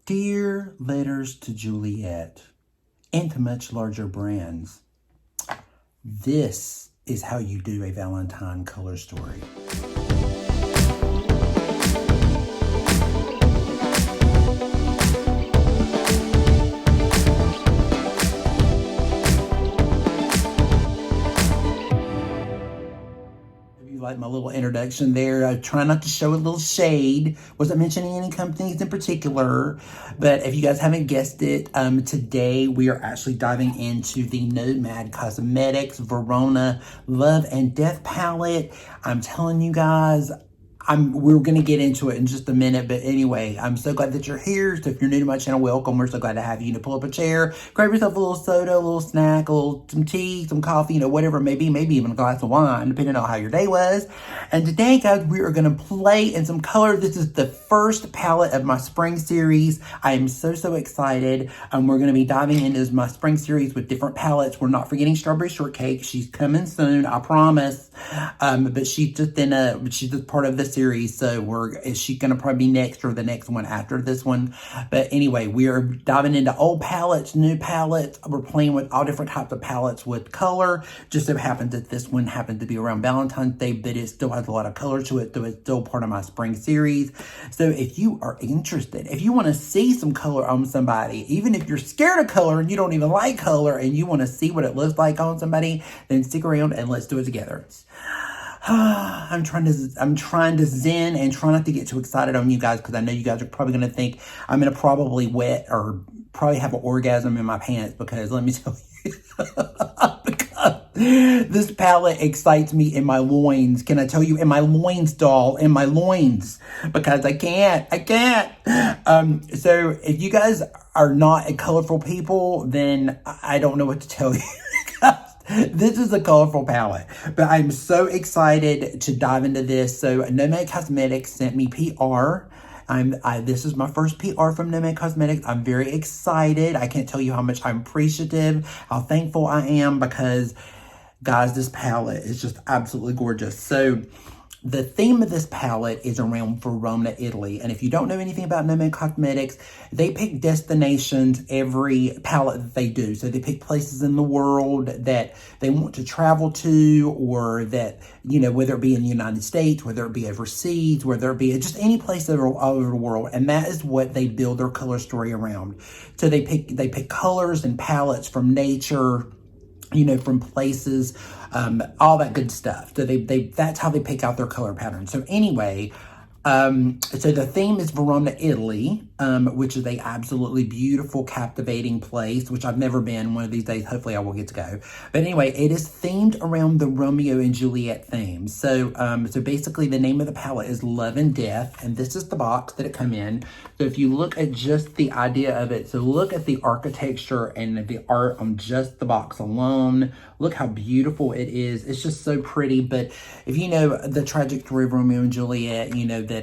Dear letters to Juliet and to much larger brands, this is how you do a Valentine color story. Like my little introduction there. I try not to show a little shade. Wasn't mentioning any companies in particular, but if you guys haven't guessed it, today we are actually diving into the Nomad Cosmetics Verona Love and Death palette. I'm telling you guys, we're going to get into it in just a minute, but anyway, I'm so glad that you're here. So if you're new to my channel, welcome. We're so glad to have you. To pull up a chair, grab yourself a little soda, a little snack, some tea, some coffee, whatever it may be, maybe even a glass of wine, depending on how your day was. And today, guys, we are going to play in some color. This is the first palette of my spring series. I am so excited. We're going to be diving into my spring series with different palettes. We're not forgetting Strawberry Shortcake. She's coming soon, I promise. But she's just part of the series, so is she gonna probably be next or the next one after this one? But anyway, we are diving into old palettes, new palettes. We're playing with all different types of palettes with color. Just so happens that this one happened to be around Valentine's Day, but it still has a lot of color to it, so it's still part of my spring series. So if you are interested, if you want to see some color on somebody, even if you're scared of color and you don't even like color and you want to see what it looks like on somebody, then stick around and let's do it together. I'm trying to zen and try not to get too excited on you guys, because I know you guys are probably going to think I'm going to probably wet or probably have an orgasm in my pants, because let me tell you, because this palette excites me in my loins. Can I tell you, in my loins, doll, in my loins, because I can't. So if you guys are not colorful people, then I don't know what to tell you. This is a colorful palette, but I'm so excited to dive into this. So Nomad Cosmetics sent me PR. This is my first PR from Nomad Cosmetics. I'm very excited. I can't tell you how much I'm appreciative, how thankful I am, because guys, this palette is just absolutely gorgeous. So the theme of this palette is around Verona, Italy. And if you don't know anything about Nomad Cosmetics, they pick destinations every palette that they do. So they pick places in the world that they want to travel to, or that, whether it be in the United States, whether it be overseas, whether it be just any place all over the world. And that is what they build their color story around. So they pick colors and palettes from nature, from places, all that good stuff. So that's how they pick out their color pattern. So anyway, so the theme is Verona, Italy, which is a absolutely beautiful, captivating place, which I've never been. One of these days, hopefully I will get to go. But anyway, it is themed around the Romeo and Juliet theme. So, so basically the name of the palette is Love and Death, and this is the box that it come in. So if you look at just the idea of it, so look at the architecture and the art on just the box alone. Look how beautiful it is. It's just so pretty. But if you know the tragic story of Romeo and Juliet, you know that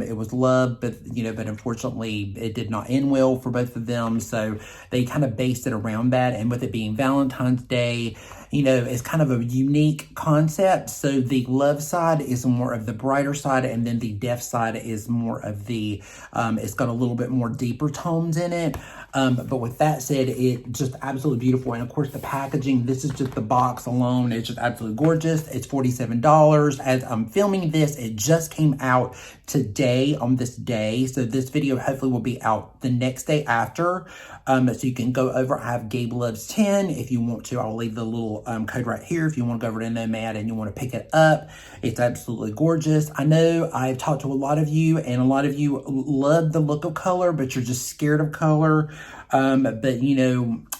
it was love, but but unfortunately it did not end well for both of them. So they kind of based it around that, and with it being Valentine's Day, it's kind of a unique concept. So the love side is more of the brighter side, and then the death side is more of the, it's got a little bit more deeper tones in it. But with that said, it just absolutely beautiful. And of course the packaging, this is just the box alone. It's just absolutely gorgeous. It's $47. As I'm filming this, it just came out today on this day. So this video hopefully will be out the next day after. So you can go over, I have GabeLuvs10 if you want to. I'll leave the little code right here if you want to go over to Nomad and you want to pick it up. It's absolutely gorgeous. I know I've talked to a lot of you, and a lot of you love the look of color, but you're just scared of color. But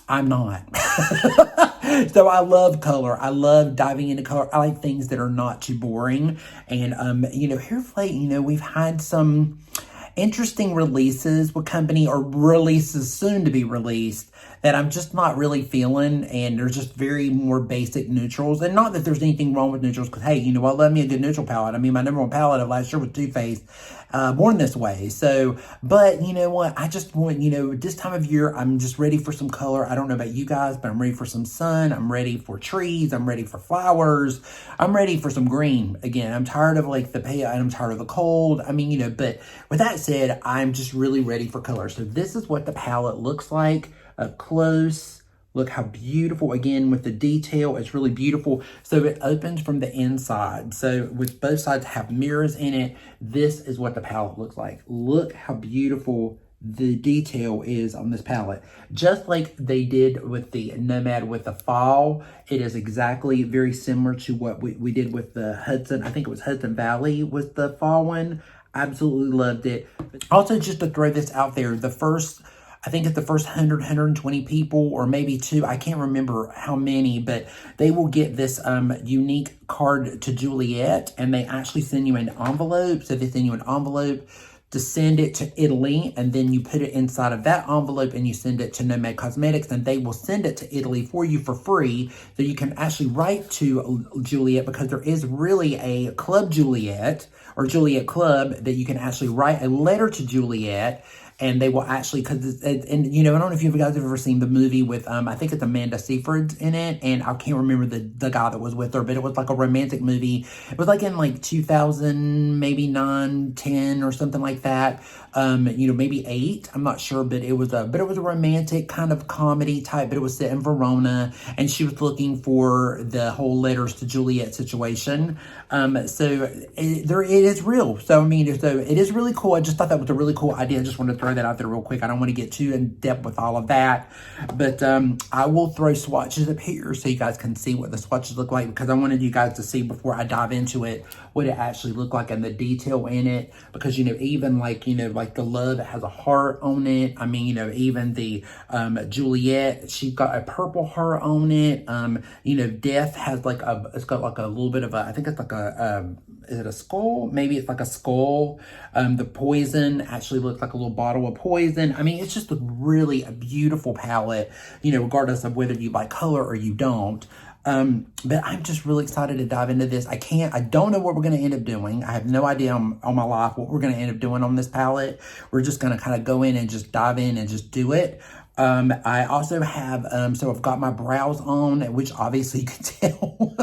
I'm not. So I love color. I love diving into color. I like things that are not too boring. And, here of late, we've had some interesting releases with company, or releases soon to be released, that I'm just not really feeling, and they're just very more basic neutrals. And not that there's anything wrong with neutrals, because hey, you know what, love me a good neutral palette. I mean, my number one palette of last year was Too Faced, Born This Way. So, but you know what, I just want, you know, this time of year, I'm just ready for some color. I don't know about you guys, but I'm ready for some sun. I'm ready for trees. I'm ready for flowers. I'm ready for some green. Again, I'm tired of like the pale, and I'm tired of the cold. I mean, you know, but with that said, I'm just really ready for color. So this is what the palette looks like up close. Look how beautiful, again, with the detail, it's really beautiful. So it opens from the inside. So with both sides have mirrors in it, this is what the palette looks like. Look how beautiful the detail is on this palette. Just like they did with the Nomad with the fall, it is exactly very similar to what we did with the Hudson. I think it was Hudson Valley was the fall one. Absolutely loved it. Also, just to throw this out there, I think it's the first 100, 120 people, or maybe two, I can't remember how many, but they will get this unique card to Juliet, and they actually send you an envelope. So they send you an envelope to send it to Italy, and then you put it inside of that envelope and you send it to Nomad Cosmetics, and they will send it to Italy for you for free. So you can actually write to Juliet, because there is really a Club Juliet, or Juliet Club, that you can actually write a letter to Juliet, and they will actually, and you know, I don't know if you guys have ever seen the movie with, I think it's Amanda Seyfried in it, and I can't remember the guy that was with her, but it was like a romantic movie. It was like in like 2000, maybe 9, 10 or something like that. You know, maybe 8, I'm not sure, but it was a romantic kind of comedy type, but it was set in Verona, and she was looking for the whole letters to Juliet situation. So it is real. So, I mean, so it is really cool. I just thought that was a really cool idea. I just wanted to throw that out there real quick. I don't want to get too in depth with all of that, but I will throw swatches up here so you guys can see what the swatches look like, because I wanted you guys to see before I dive into it what it actually looked like and the detail in it. Because, you know, even like, you know, like the Love, it has a heart on it. I mean, you know, even the Juliet, she's got a purple heart on it. You know, Death has like it's got like a little bit of I think it's like is it a skull? Maybe it's like a skull. The Poison actually looks like a little bottle of poison. I mean, it's just really a beautiful palette, you know, regardless of whether you like color or you don't. But I'm just really excited to dive into this. I don't know what we're going to end up doing. I have no idea on my life what we're going to end up doing on this palette. We're just going to kind of go in and just dive in and just do it. I also have, so I've got my brows on, which obviously you can tell.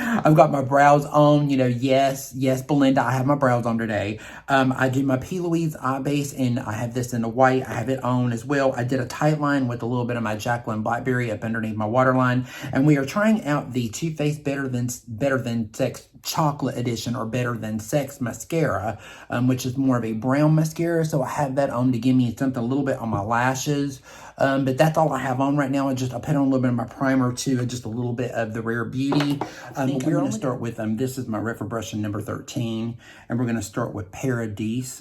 I've got my brows on, you know, yes, Belinda, I have my brows on today. I do my P. Louise eye base, and I have this in the white. I have it on as well. I did a tight line with a little bit of my Jacqueline Blackberry up underneath my waterline, and we are trying out the Too Faced Better Than Sex Chocolate Edition, or Better Than Sex mascara, which is more of a brown mascara. So I have that on to give me something a little bit on my lashes. But that's all I have on right now. I put on a little bit of my primer too, and just a little bit of the Rare Beauty. We're going to start with, this is my Refer Brush in number 13, and we're going to start with Paradise.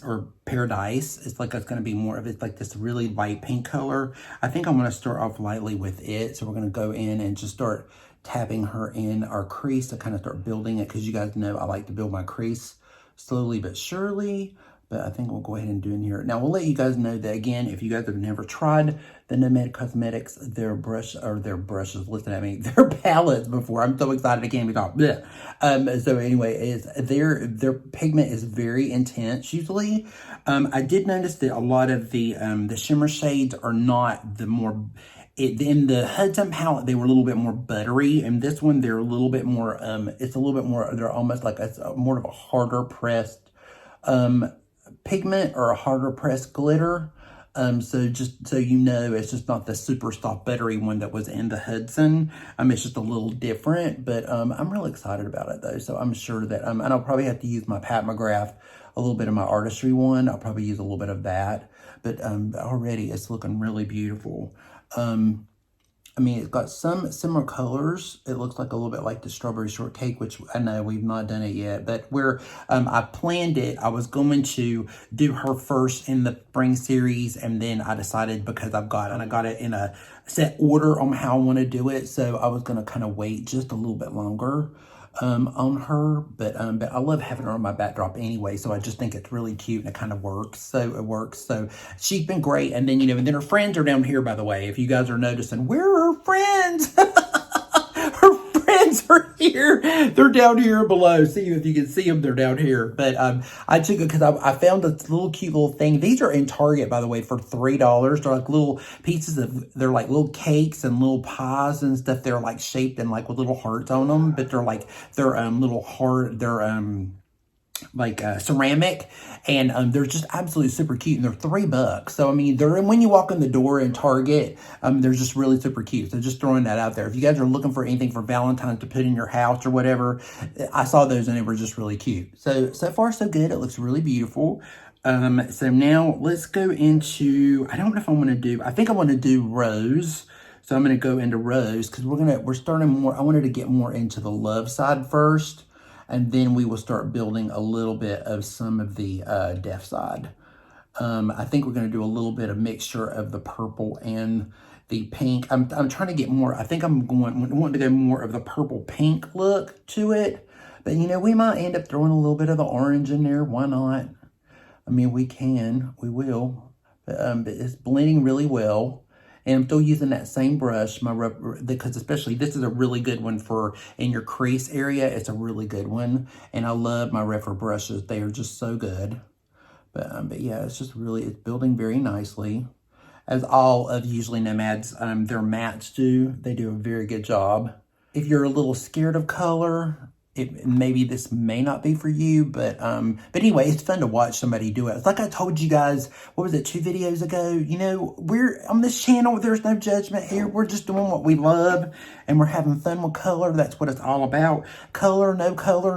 It's going to be more of it, like this really light pink color. I think I'm going to start off lightly with it. So we're going to go in and just start tapping her in our crease to kind of start building it, because you guys know I like to build my crease slowly but surely. But I think we'll go ahead and do in here. Now, we'll let you guys know that, again, if you guys have never tried the Nomad Cosmetics, their palettes before. I'm so excited I can't even talk. So anyway, their pigment is very intense usually. I did notice that a lot of the shimmer shades are not the more... in the Hudson palette, they were a little bit more buttery, and this one, they're a little bit more, it's a little bit more, they're almost like more of a harder pressed pigment, or a harder pressed glitter. So just so you know, it's just not the super soft buttery one that was in the Hudson. It's just a little different, but I'm really excited about it though. So I'm sure that, and I'll probably have to use my Pat McGrath, a little bit of my Artistry one. I'll probably use a little bit of that, but already it's looking really beautiful. I mean, it's got some similar colors. It looks like a little bit like the Strawberry Shortcake, which I know we've not done it yet, but I planned it. I was going to do her first in the spring series, and then I decided, because I got it in a set order on how I want to do it, so I was going to kind of wait just a little bit longer. on her, but I love having her on my backdrop anyway, so I just think it's really cute and it kind of works. So it works. So she's been great. And then, and then her friends are down here, by the way, if you guys are noticing. Where are her friends? Her friends are here. They're down here below. See if you can see them. They're down here. But I took it because I found this little cute little thing. These are in Target, by the way, for $3. They're like little pieces of, they're like little cakes and little pies and stuff. They're like shaped and like with little hearts on them, but they're like, they're little heart, they're like ceramic, and they're just absolutely super cute, and they're $3. So I mean, they're, when you walk in the door in Target, they're just really super cute. So just throwing that out there. If you guys are looking for anything for Valentine's to put in your house or whatever, I saw those and they were just really cute. So far so good. It looks really beautiful. So now let's go into, I don't know if I want to do, I think I want to do rose. So I'm going to go into rose because we're starting more, I wanted to get more into the love side first. And then we will start building a little bit of some of the deaf side. I think we're going to do a little bit of mixture of the purple and the pink. I'm trying to get more. I think I'm wanting to go more of the purple pink look to it. But we might end up throwing a little bit of the orange in there. Why not? I mean, we will. But it's blending really well. And I'm still using that same brush, because especially this is a really good one for in your crease area. It's a really good one. And I love my Rephr brushes. They are just so good. But yeah, it's just really, it's building very nicely. As all of usually Nomads, their mattes do. They do a very good job. If you're a little scared of color, maybe this may not be for you, but anyway, it's fun to watch somebody do it. It's like I told you guys, what was it, 2 videos ago? We're on this channel, there's no judgment here. We're just doing what we love, and we're having fun with color. That's what it's all about. Color,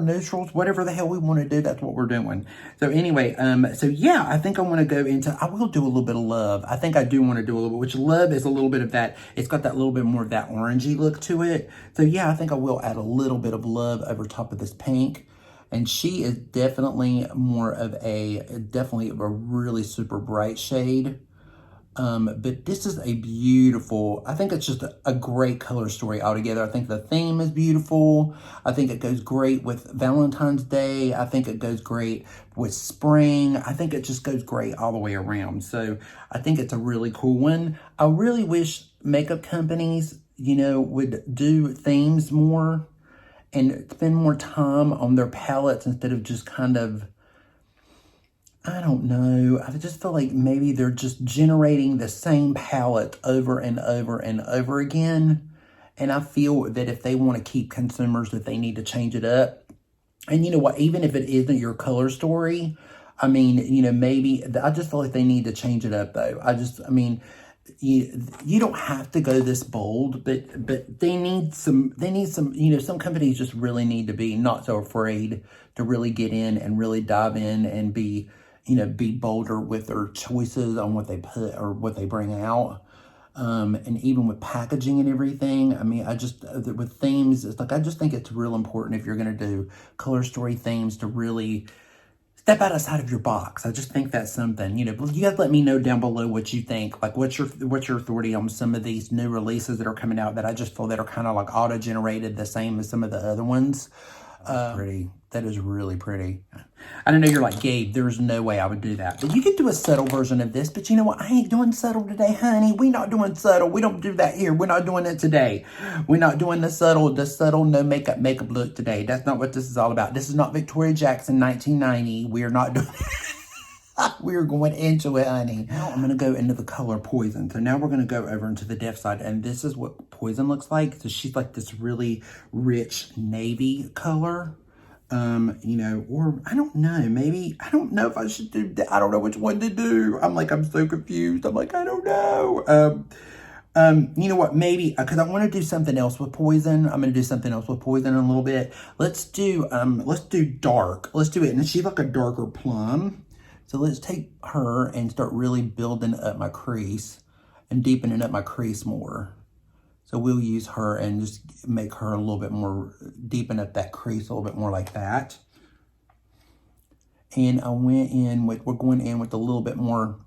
neutrals, whatever the hell we want to do, that's what we're doing. So anyway, so yeah, I think I want to go into, I will do a little bit of love. I think I do want to do a little bit, which love is a little bit of that, it's got that little bit more of that orangey look to it. So yeah, I think I will add a little bit of love over top of this pink. And she is definitely more of definitely a really super bright shade. But this is a beautiful, I think it's just a great color story altogether. I think the theme is beautiful. I think it goes great with Valentine's Day. I think it goes great with spring. I think it just goes great all the way around. So I think it's a really cool one. I really wish makeup companies, would do themes more and spend more time on their palettes instead of just kind of, I don't know. I just feel like maybe they're just generating the same palette over and over and over again. And I feel that if they want to keep consumers, that they need to change it up. And you know what? Even if it isn't your color story, I mean, maybe, I just feel like they need to change it up though. You don't have to go this bold, but they need some, some companies just really need to be not so afraid to really get in and really dive in and be bolder with their choices on what they put or what they bring out. And even with packaging and everything, I mean, with themes, it's like, I just think it's real important if you're going to do color story themes to really step outside of your box. I just think that's something, you guys let me know down below what you think. Like, what's your authority on some of these new releases that are coming out that I just feel that are kind of like auto-generated the same as some of the other ones. Pretty. That is really pretty. I don't know, you're like, Gabe, there's no way I would do that. But you could do a subtle version of this. But you know what? I ain't doing subtle today, honey. We not doing subtle. We don't do that here. We're not doing it today. We're not doing the subtle no makeup look today. That's not what this is all about. This is not Victoria Jackson 1990. We're not doing we're going into it, honey. Now I'm going to go into the color Poison. So now we're going to go over into the deaf side. And this is what Poison looks like. So she's like this really rich navy color. Or I don't know, maybe, I don't know if I should do that. I don't know which one to do. I'm so confused. I'm like, I don't know. You know what, maybe, because I want to do something else with Poison. I'm going to do something else with Poison in a little bit. Let's do dark. Let's do it. And she's like a darker plum. So let's take her and start really building up my crease and deepening up my crease more. So we'll use her and just make her a little bit more, deepen up that crease a little bit more like that. And we're going in with a little bit more,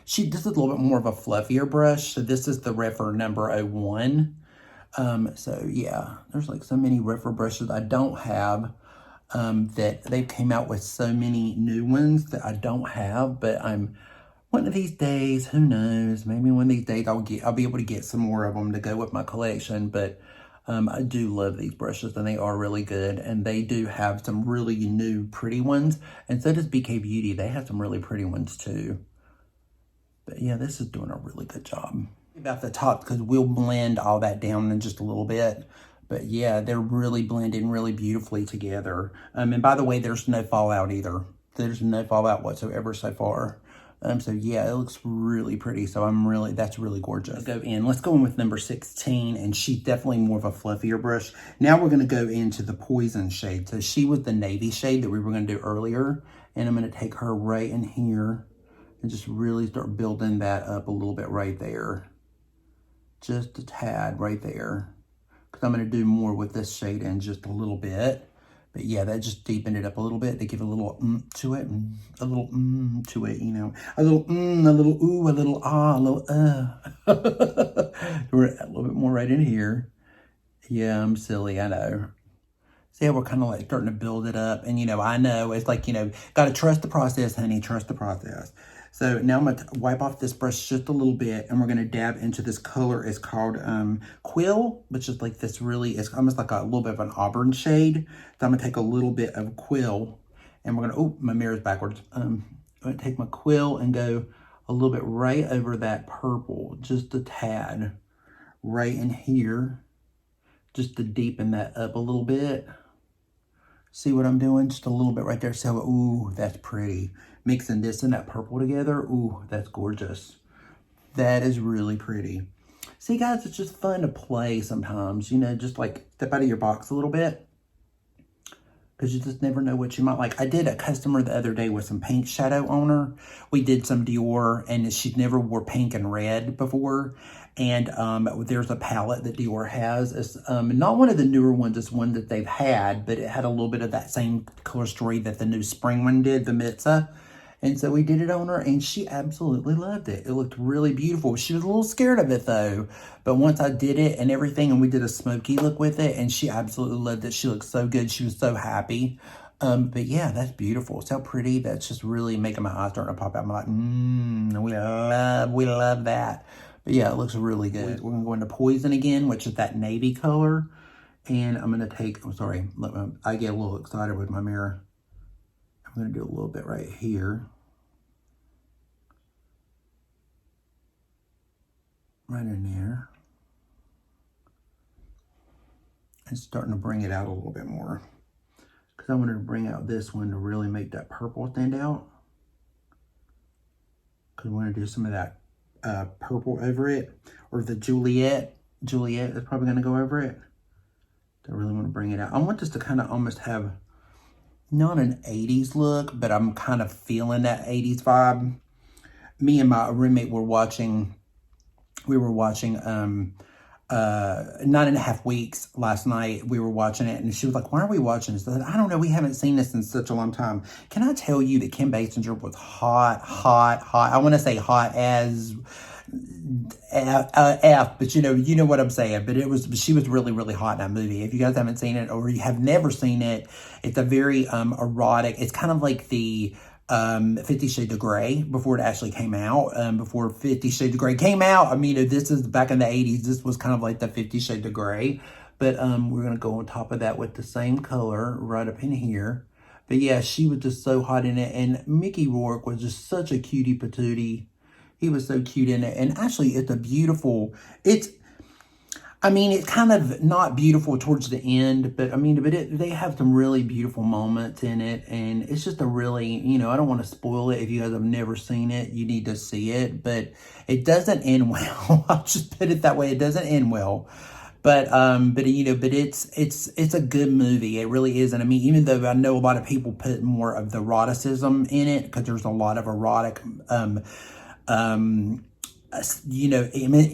this is a little bit more of a fluffier brush. So this is the Rephr number 01. So yeah, there's like so many river brushes I don't have, that they came out with so many new ones that I don't have, but one of these days, who knows, maybe one of these days I'll be able to get some more of them to go with my collection. But I do love these brushes, and they are really good, and they do have some really new pretty ones, and so does BK Beauty. They have some really pretty ones too. But yeah, this is doing a really good job. About the top, because we'll blend all that down in just a little bit. But yeah, they're really blending really beautifully together. And by the way, there's no fallout either. There's no fallout whatsoever so far. So yeah, it looks really pretty. So that's really gorgeous. Let's go in with number 16, and she's definitely more of a fluffier brush. Now we're gonna go into the Poison shade. So she was the navy shade that we were gonna do earlier. And I'm gonna take her right in here and just really start building that up a little bit right there. Just a tad right there. Because I'm gonna do more with this shade in just a little bit. But yeah, that just deepened it up a little bit to give a little to it, a little to it, you know. A little a little ooh, a little ah, a little We're a little bit more right in here. Yeah, I'm silly, I know. See how we're kind of like starting to build it up. And, you know, I know it's like, you know, got to trust the process, honey, trust the process. So now I'm going to wipe off this brush just a little bit, and we're going to dab into this color. It's called Quill, which is like this it's almost like a little bit of an auburn shade. So I'm going to take a little bit of Quill, and we're going to, oh, my mirror's backwards. I'm going to take my Quill and go a little bit right over that purple, just a tad, right in here, just to deepen that up a little bit. See what I'm doing? Just a little bit right there. So, ooh, that's pretty. Mixing this and that purple together. Ooh, that's gorgeous. That is really pretty. See, guys, it's just fun to play sometimes. You know, just like step out of your box a little bit. Because you just never know what you might like. I did a customer the other day with some pink shadow on her. We did some Dior, and she'd never wore pink and red before. And there's a palette that Dior has. It's not one of the newer ones. It's one that they've had, but it had a little bit of that same color story that the new spring one did, the Mitza. And so we did it on her, and she absolutely loved it. It looked really beautiful. She was a little scared of it, though. But once I did it and everything, and we did a smoky look with it, and she absolutely loved it. She looked so good. She was so happy. But yeah, that's beautiful. It's so pretty. That's just really making my eyes starting to pop out. I'm like, we love that. But yeah, it looks really good. We're going to go into Poison again, which is that navy color. And I'm going to take, I'm sorry, I get a little excited with my mirror. I'm going to do a little bit right here. Right in there. And starting to bring it out a little bit more. Because I wanted to bring out this one to really make that purple stand out. Because I want to do some of that purple over it, or the Juliet is probably going to go over it. I really want to bring it out. I want this to kind of almost have not an 80s look, but I'm kind of feeling that 80s vibe. Me and my roommate were watching 9.5 Weeks last night. We were watching it, and she was like, why are we watching this? I said, I don't know, we haven't seen this in such a long time. Can I tell you that Kim Basinger was hot. I want to say hot as F, but you know what I'm saying. But she was really, really hot in that movie. If you guys haven't seen it, or you have never seen it, it's a very erotic, it's kind of like the 50 Shades of Grey before it actually came out. Before 50 Shades of Grey came out, I mean, this is back in the 80s. This was kind of like the 50 Shades of Grey. But we're going to go on top of that with the same color right up in here. But yeah, she was just so hot in it. And Mickey Rourke was just such a cutie patootie. He was so cute in it. And actually, it's kind of not beautiful towards the end, but they have some really beautiful moments in it. And it's just a really, I don't want to spoil it. If you guys have never seen it, you need to see it, but it doesn't end well. I'll just put it that way. It doesn't end well. But it's a good movie. It really is. And I mean, even though I know a lot of people put more of the eroticism in it, because there's a lot of erotic,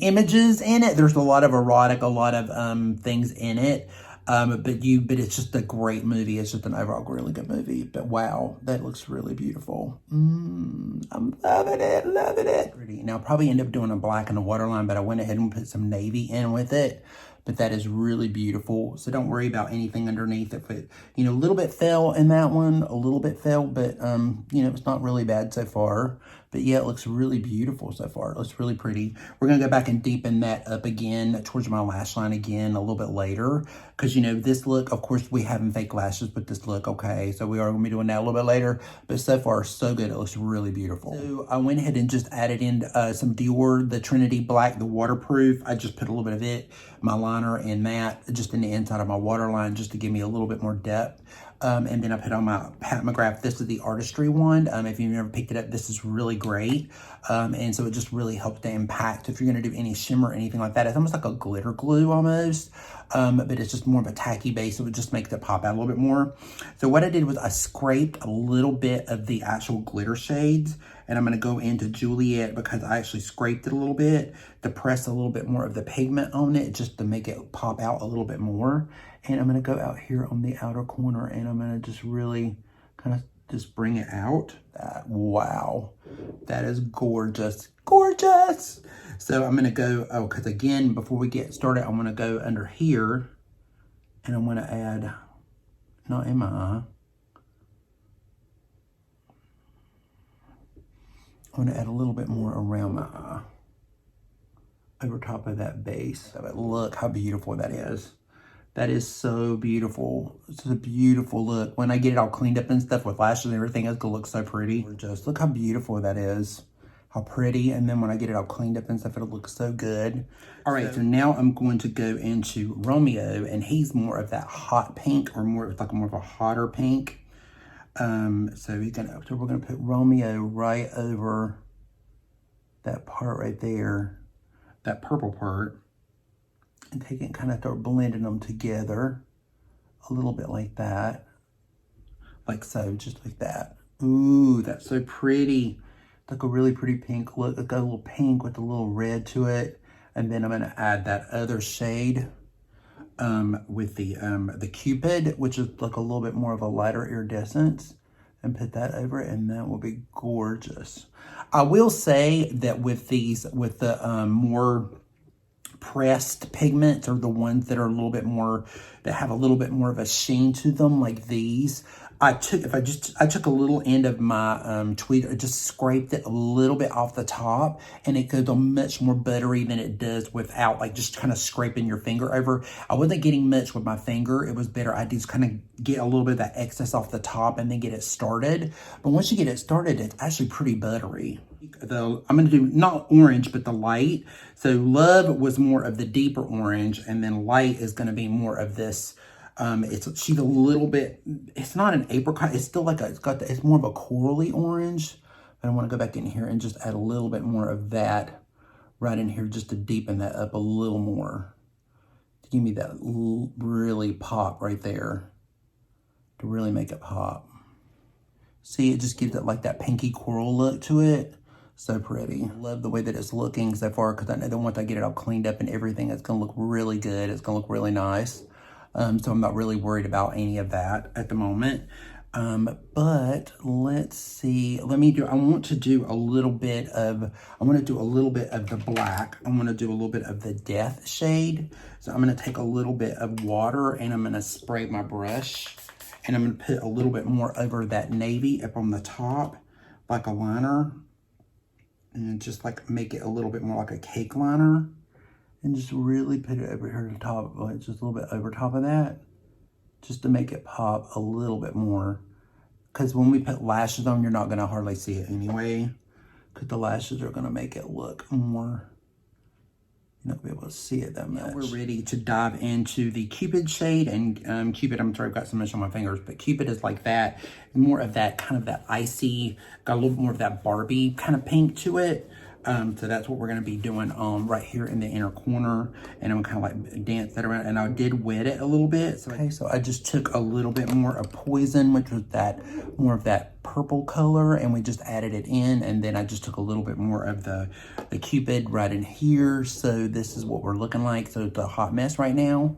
images in it. There's a lot of erotic, a lot of things in it. But it's just a great movie. It's just an overall really good movie. But wow, that looks really beautiful. I'm loving it. Pretty. Now I'll probably end up doing a black and a waterline, but I went ahead and put some navy in with it. but that is really beautiful. So don't worry about anything underneath. If it, you know, a little bit fell in that one, a little bit fell, but, you know, it's not really bad so far. But yeah, it looks really beautiful so far. It looks really pretty. We're going to go back and deepen that up again towards my lash line again a little bit later. Because, you know, this look, of course, we haven't fake lashes with this look, okay? So we are going to be doing that a little bit later. But so far, so good. It looks really beautiful. So I went ahead and just added in some Dior, the Trinity Black, the waterproof. I just put a little bit of it, my liner in that, just in the inside of my waterline, just to give me a little bit more depth. And then I put on my Pat McGrath. This is the Artistry one. If you've never picked it up, this is really great. And so it just really helps to impact. If you're going to do any shimmer or anything like that, it's almost like a glitter glue almost. But it's just more of a tacky base. So it just makes it pop out a little bit more. So what I did was I scraped a little bit of the actual glitter shades. And I'm going to go into Juliet because I actually scraped it a little bit to press a little bit more of the pigment on it just to make it pop out a little bit more. And I'm going to go out here on the outer corner and I'm going to just really kind of just bring it out. Wow, that is gorgeous, gorgeous. So I'm going to go, because again, before we get started, I'm going to go under here and I'm going to add, not in my eye, I'm going to add a little bit more around my eye over top of that base. But look how beautiful that is. That is so beautiful. It's a beautiful look. When I get it all cleaned up and stuff with lashes and everything, it's gonna look so pretty. Just look how beautiful that is. How pretty. And then when I get it all cleaned up and stuff, it'll look so good. All right, so now I'm going to go into Romeo, and he's more of that hot pink, or more like more of a hotter pink. So we're gonna put Romeo right over that part right there, that purple part. And take it and kind of start blending them together a little bit like that. Like so, just like that. Ooh, that's so pretty. Like a really pretty pink look. It's got a little pink with a little red to it. And then I'm going to add that other shade with the Cupid, which is like a little bit more of a lighter iridescence. And put that over it, and that will be gorgeous. I will say that with these, with the more pressed pigments, are the ones that are a little bit more, that have a little bit more of a sheen to them, like these. I took a little end of my tweezer, just scraped it a little bit off the top, and it goes on much more buttery than it does without, like, just kind of scraping your finger over. I wasn't getting much with my finger. It was better. I just kind of get a little bit of that excess off the top and then get it started. But once you get it started, it's actually pretty buttery. Though I'm going to do not orange, but the light. So Love was more of the deeper orange, and then Light is going to be more of this. She's a little bit, it's not an apricot, it's still like it's more of a corally orange. But I want to go back in here and just add a little bit more of that right in here, just to deepen that up a little more. To give me that really pop right there. To really make it pop. See, it just gives it like that pinky coral look to it. So pretty. I love the way that it's looking so far, because I know that once I get it all cleaned up and everything, it's going to look really good. It's going to look really nice. So I'm not really worried about any of that at the moment. But let's see. I want to do a little bit of the black. I want to do a little bit of the Death shade. So I'm going to take a little bit of water and I'm going to spray my brush. And I'm going to put a little bit more over that navy up on the top, like a liner. And just like make it a little bit more like a cake liner. And just really put it over here to top, like just a little bit over top of that. Just to make it pop a little bit more. Because when we put lashes on, you're not going to hardly see it anyway. Because the lashes are going to make it look more, you're not going to be able to see it that much. Now we're ready to dive into the Cupid shade. And Cupid, I'm sorry, I've got so much on my fingers. But Cupid is like that. More of that, kind of that icy, got a little more of that Barbie kind of pink to it. So that's what we're going to be doing right here in the inner corner. And I'm kind of like dance that around. And I did wet it a little bit. So I just took a little bit more of Poison, which was that more of that purple color. And we just added it in. And then I just took a little bit more of the Cupid right in here. So this is what we're looking like. So it's a hot mess right now.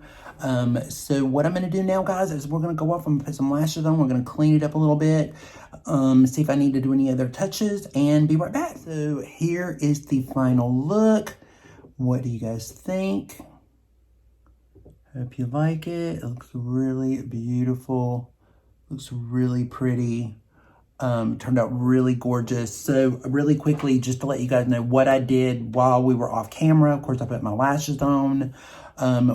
So what I'm going to do now, guys, is we're going to go off and put some lashes on. We're going to clean it up a little bit. See if I need to do any other touches, and be right back. So here is the final look. What do you guys think? Hope you like it. It looks really beautiful. Looks really pretty. Turned out really gorgeous. So really quickly, just to let you guys know what I did while we were off camera. Of course, I put my lashes on.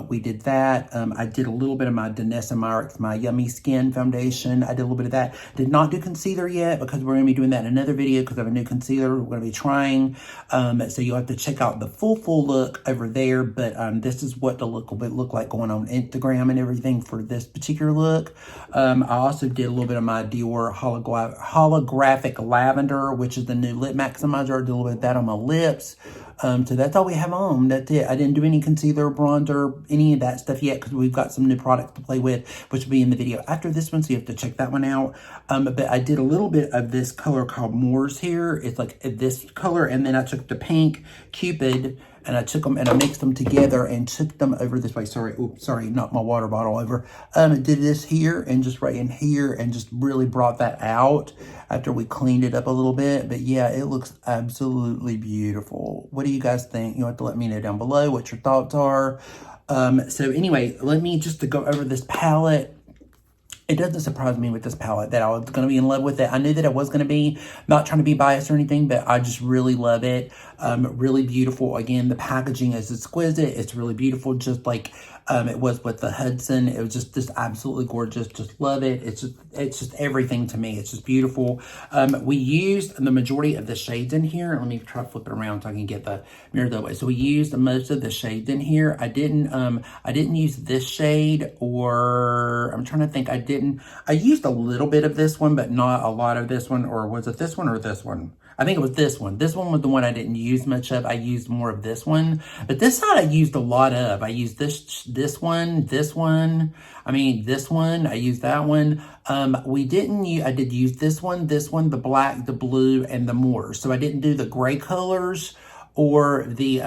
We did that. I did a little bit of my Danessa Myricks, my Yummy Skin Foundation. I did a little bit of that. Did not do concealer yet because we're going to be doing that in another video because I have a new concealer we're going to be trying. So you'll have to check out the full look over there. But this is what the look will look like going on Instagram and everything for this particular look. I also did a little bit of my Dior holographic lavender, which is the new lip maximizer. I did a little bit of that on my lips. So that's all we have on. That's it. I didn't do any concealer, bronzer, any of that stuff yet because we've got some new products to play with, which will be in the video after this one, so you have to check that one out. But I did a little bit of this color called Moors here. It's like this color, and then I took the pink Cupid, and I took them and I mixed them together and took them over this way. Sorry, oops, sorry, knocked my water bottle over. Did this here and just right in here and just really brought that out after we cleaned it up a little bit. But yeah, it looks absolutely beautiful. What do you guys think? You'll have to let me know down below what your thoughts are. So anyway, let me just to go over this palette. It doesn't surprise me with this palette that I was going to be in love with it. I knew that I was going to be, not trying to be biased or anything, but I just really love it. Really beautiful. Again, the packaging is exquisite. It's really beautiful, just like it was with the Hudson. It was just absolutely gorgeous. Just love it. It's just everything to me. It's just beautiful. We used the majority of the shades in here. Let me try to flip it around so I can get the mirror that way. So we used most of the shades in here. I didn't use this shade, or I'm trying to think. I used a little bit of this one, but not a lot of this one. Or was it this one or this one? I think it was this one. This one was the one I didn't use much of. I used more of this one. But this side I used a lot of. I used this one. I mean, this one. I used that one. I did use this one, the black, the blue, and the Moors. So I didn't do the gray colors or the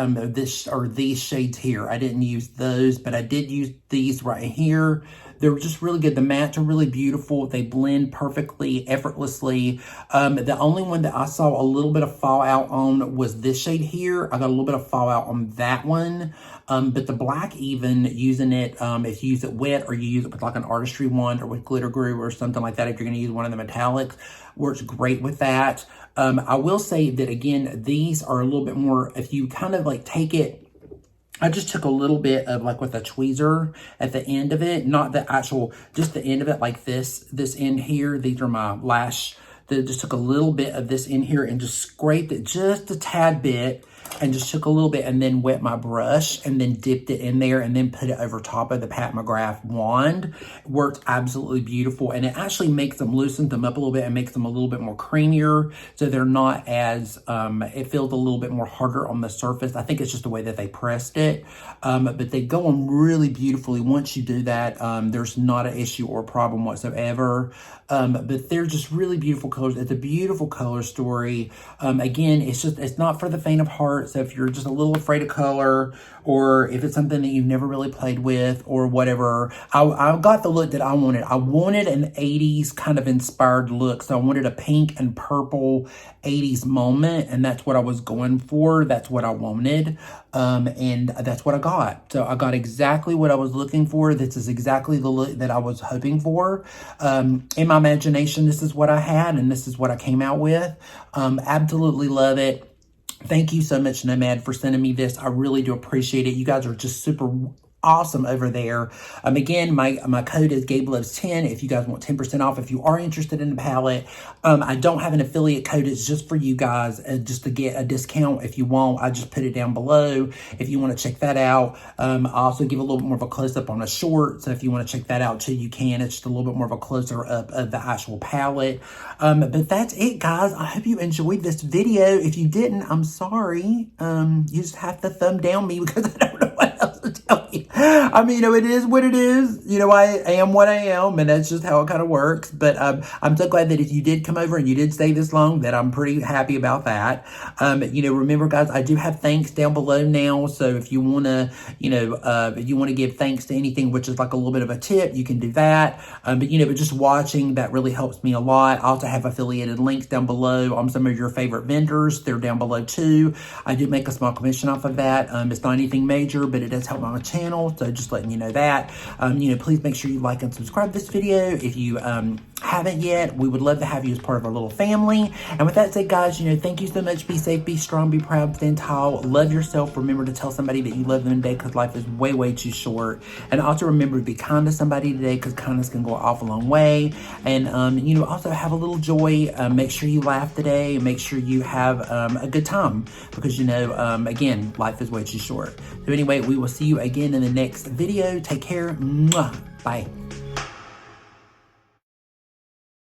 these shades here. I didn't use those, but I did use these right here. They're just really good. The mattes are really beautiful. They blend perfectly, effortlessly. The only one that I saw a little bit of fallout on was this shade here. I got a little bit of fallout on that one. But the black, even using it, if you use it wet or you use it with like an artistry wand or with glitter glue or something like that, if you're going to use one of the metallics, works great with that. I will say that, again, these are a little bit more, if you kind of like take it, I just took a little bit of like with a tweezer at the end of it, not the actual, just the end of it, like this end here. These are my lash. Just took a little bit of this in here and just scraped it just a tad bit, and just took a little bit and then wet my brush and then dipped it in there and then put it over top of the Pat McGrath wand. It worked absolutely beautiful, and it actually makes them, loosens them up a little bit and makes them a little bit more creamier, so they're not as, it feels a little bit more harder on the surface. I think it's just the way that they pressed it, but they go on really beautifully once you do that. There's not an issue or problem whatsoever, but they're just really beautiful colors. It's a beautiful color story. Again, it's not for the faint of heart. So if you're just a little afraid of color, or if it's something that you've never really played with or whatever, I got the look that I wanted. I wanted an 80s kind of inspired look. So I wanted a pink and purple 80s moment, and that's what I was going for. That's what I wanted. And that's what I got. So I got exactly what I was looking for. This is exactly the look that I was hoping for. In my imagination, this is what I had, and this is what I came out with. Absolutely love it. Thank you so much, Nomad, for sending me this. I really do appreciate it. You guys are just super awesome over there. Again, my code is GabeLuvs10 if you guys want 10% off if you are interested in the palette. I don't have an affiliate code. It's just for you guys, just to get a discount. If you want, I just put it down below if you want to check that out. I also give a little bit more of a close-up on a short, so if you want to check that out too, you can. It's just a little bit more of a closer up of the actual palette. But that's it, guys. I hope you enjoyed this video. If you didn't, I'm sorry. You just have to thumb down me because I don't know what else to tell you. I mean, it is what it is. I am what I am, and that's just how it kind of works. But I'm so glad that if you did come over and you did stay this long, that I'm pretty happy about that. Remember, guys, I do have thanks down below now. So if you want to, if you want to give thanks to anything, which is like a little bit of a tip, you can do that. But just watching, that really helps me a lot. I also have affiliated links down below on some of your favorite vendors. They're down below too. I do make a small commission off of that. It's not anything major, but it does help help out my channel. So just letting you know that. You know, please make sure you like and subscribe to this video. If you haven't yet, we would love to have you as part of our little family. And with that said, guys, you know, thank you so much. Be safe, be strong, be proud, stand tall, love yourself. Remember to tell somebody that you love them today, because life is way, way too short. And also remember to be kind to somebody today, because kindness can go off a long way. And, you know, also have a little joy. Make sure you laugh today. Make sure you have a good time, because, you know, again, life is way too short. So anyway, we will see you again in the next video. Take care. Mwah. Bye.